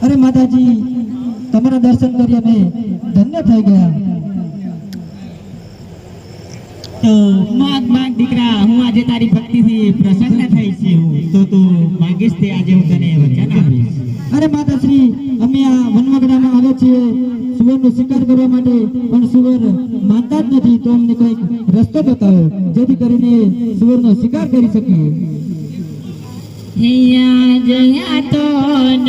अरे माताजी तमारा दर्शन करी अमे धन्य થઈ ગયા। तो माग माग दीकरा हूँ आज तारी भक्ति थी प्रसन्न થઈ છું तो तू मांगीस ते आज हूँ तने वचन આપીશ। अरे माताश्री अमे आ વનવગડામાં આવે છે સુવરનો શિકાર કરવા માટે પણ સુવર માનતા જ નથી તો અમને કંઈક રસ્તો બતાવો જેથી કરીને સુવરનો શિકાર કરી શકીએ। हिया जया तो न